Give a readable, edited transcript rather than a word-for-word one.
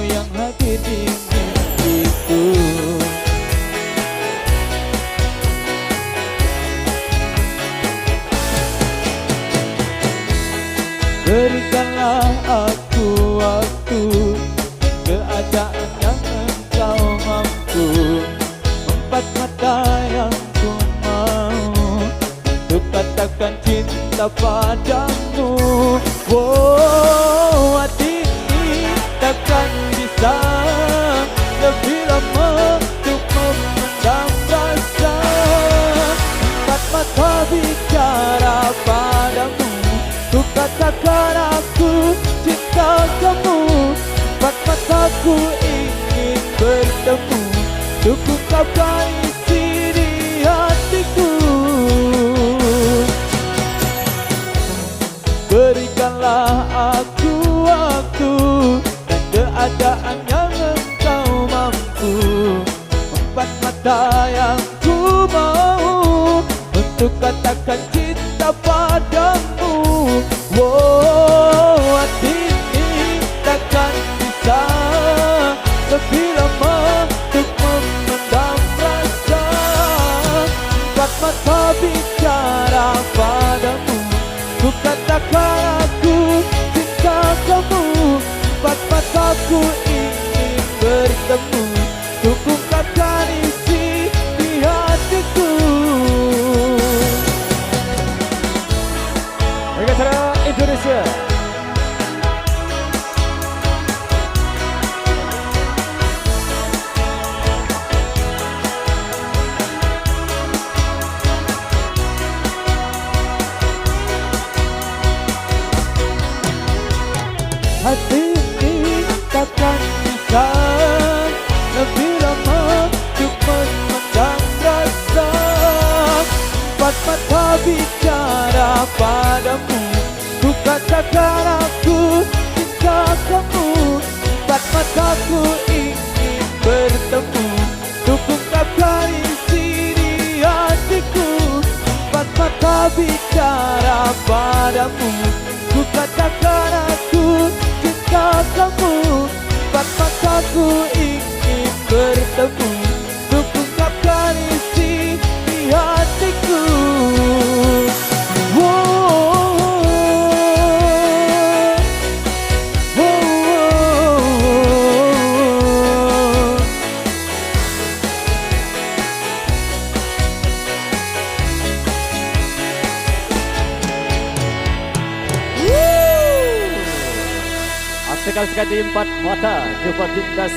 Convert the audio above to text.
yang hadir di mimpiku. Berikanlah aku waktu, keadaan yang engkau mampu, empat mata yang ku mau untuk katakan cinta padamu. Oh, hati ini takkan bisa lebih lama untuk memendam rasa. Empat mata bicara padamu, ku katakan aku cinta kamu. Empat mataku ingin bertemu, untuk ungkapkan isi di hatiku. Berikanlah aku waktu dan keadaan yang engkau mampu, empat mata yang ku mau untuk katakan cinta padamu. Oh, hati ini takkan bisa lebih lama untuk memendam rasa. Empat mata bicara padamu, ku katakan aku cinta kamu. Empat mataku ingin bertemu, untuk ungkapkan isi di hatiku. Negara Indonesia. Hati ini takkan bisa lebih lama untuk memendam rasa. Empat mata bicara padamu, ku katakan aku cinta kamu. Empat mataku ingin bertemu, untuk ungkapkan isi di hatiku. Empat mata bicara padamu, ku katakan aku cinta kamu. Empat mataku ingin bertemu, untuk ungkapkan isi di hatiku. Sekali-sekali empat mata, coba tindas